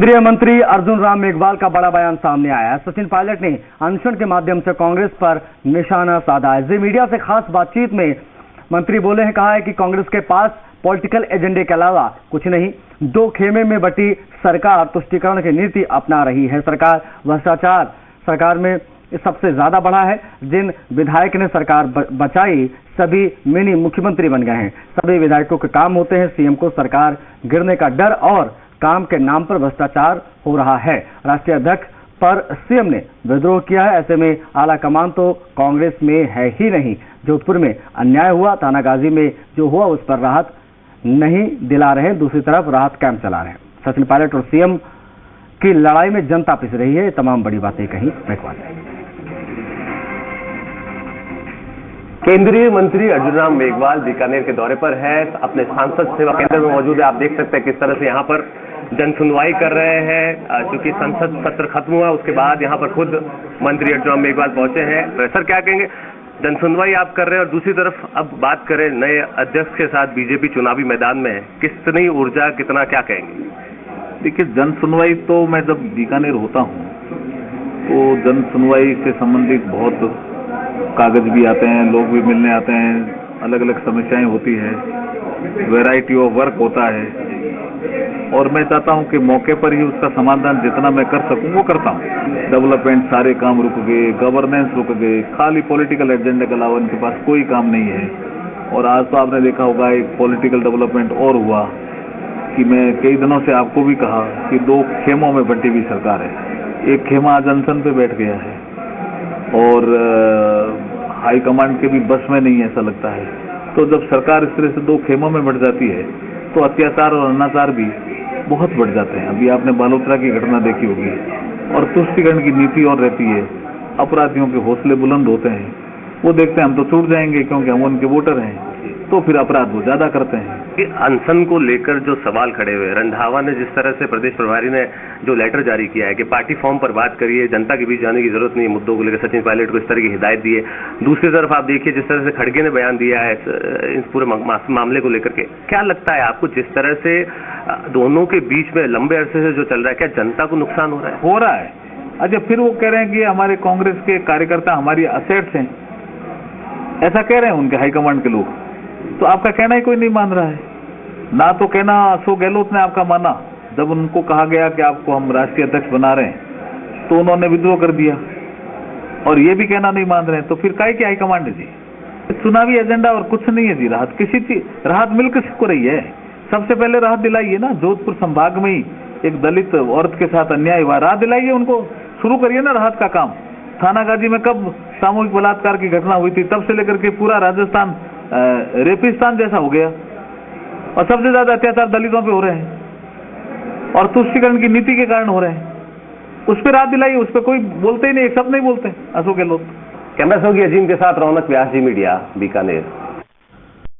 गृह मंत्री अर्जुन राम मेघवाल का बड़ा बयान सामने आया है। सचिन पायलट ने अनशन के माध्यम से कांग्रेस पर निशाना साधा है। जी मीडिया से खास बातचीत में मंत्री बोले हैं, कहा है कि कांग्रेस के पास पॉलिटिकल एजेंडे के अलावा कुछ नहीं। दो खेमे में बटी सरकार तुष्टीकरण की नीति अपना रही है। सरकार भ्रष्टाचार सरकार में सबसे ज्यादा बढ़ा है। जिन विधायक ने सरकार बचाई सभी मिनी मुख्यमंत्री बन गए हैं। सभी विधायकों के काम होते हैं। सीएम को सरकार गिरने का डर और काम के नाम पर भ्रष्टाचार हो रहा है। राष्ट्रीय अध्यक्ष पर सीएम ने विद्रोह किया है। ऐसे में आला कमान तो कांग्रेस में है ही नहीं। जोधपुर में अन्याय हुआ, थानागाजी में जो हुआ उस पर राहत नहीं दिला रहे, दूसरी तरफ राहत कैंप चला रहे हैं। सचिन पायलट और सीएम की लड़ाई में जनता पिस रही है। ये तमाम बड़ी बातें कही मेघवाल ने। केंद्रीय मंत्री अर्जुन राम मेघवाल बीकानेर के दौरे पर है। अपने सांसद सेवा केंद्र में मौजूद है। आप देख सकते हैं किस तरह से यहाँ पर जन सुनवाई कर रहे हैं। चूंकि संसद सत्र खत्म हुआ उसके बाद यहाँ पर खुद मंत्री अर्जुन राम मेघवाल पहुंचे हैं। सर क्या कहेंगे, जन सुनवाई आप कर रहे हैं और दूसरी तरफ अब बात करें नए अध्यक्ष के साथ बीजेपी चुनावी मैदान में है, कितनी ऊर्जा, कितना, क्या कहेंगे? देखिए, जन सुनवाई तो मैं जब बीकानेर होता हूँ तो जन सुनवाई से संबंधित बहुत कागज भी आते हैं, लोग भी मिलने आते हैं, अलग अलग समस्याएं होती है, वैरायटी ऑफ वर्क होता है और मैं चाहता हूं कि मौके पर ही उसका समाधान जितना मैं कर सकूं वो करता हूं। डेवलपमेंट सारे काम रुक गए, गवर्नेंस रुक गए, खाली पॉलिटिकल एजेंडे के अलावा इनके पास कोई काम नहीं है। और आज तो आपने देखा होगा एक पॉलिटिकल डेवलपमेंट और हुआ कि मैं कई दिनों से आपको भी कहा कि दो खेमों में बंटी हुई सरकार है। एक खेमा आज अनशन पे बैठ गया है और हाईकमांड के भी बस में नहीं ऐसा लगता है। तो जब सरकार इस तरह से दो खेमों में बढ़ जाती है तो अत्याचार और अनाचार भी बहुत बढ़ जाते हैं। अभी आपने बालोतरा की घटना देखी होगी और तुष्टीकरण की नीति और रहती है। अपराधियों के हौसले बुलंद होते हैं, वो देखते हैं हम तो छूट जाएंगे क्योंकि हम उनके वोटर हैं, तो फिर अपराध वो ज्यादा करते हैं। अनशन को लेकर जो सवाल खड़े हुए, रंधावा ने जिस तरह से प्रदेश प्रभारी ने जो लेटर जारी किया है कि पार्टी फॉर्म पर बात करिए, जनता के बीच जाने की जरूरत नहीं है, मुद्दों को लेकर सचिन पायलट को इस तरह की हिदायत दी है। दूसरी तरफ आप देखिए जिस तरह से खड़गे ने बयान दिया है इस पूरे मामले को लेकर के, क्या लगता है आपको जिस तरह से दोनों के बीच में लंबे अरसे से जो चल रहा है, क्या जनता को नुकसान हो रहा है? हो रहा है। अच्छा, फिर वो कह रहे हैं कि हमारे कांग्रेस के कार्यकर्ता हमारी असेट्स हैं, ऐसा कह रहे हैं उनके हाईकमांड के लोग। तो आपका कहना ही कोई नहीं मान रहा है ना। तो कहना अशोक गहलोत ने आपका माना, जब उनको कहा गया कि आपको हम राष्ट्रीय अध्यक्ष बना रहे हैं तो उन्होंने विद्रोह कर दिया और ये भी कहना नहीं मान रहे हैं। तो फिर काय की हाईकमांड है जी? चुनावी एजेंडा और कुछ नहीं है जी। राहत किसी चीज, राहत मिल किसको रही है? सबसे पहले राहत दिलाइए ना। जोधपुर संभाग में ही एक दलित औरत के साथ अन्याय हुआ, राहत दिलाइए उनको, शुरू करिए ना राहत का काम। थानागाजी में कब सामूहिक बलात्कार की घटना हुई थी, तब से लेकर के पूरा राजस्थान रेपिस्तान जैसा हो गया और सबसे ज्यादा अत्याचार दलितों पे हो रहे हैं और तुष्टीकरण की नीति के कारण हो रहे हैं। उस पर राहत दिलाइए, उस पर कोई बोलते ही नहीं, एक शब्द नहीं बोलते अशोक गहलोत। कैमरा सहयोगी अजीम के साथ रौनक व्यास, जी मीडिया, बीकानेर।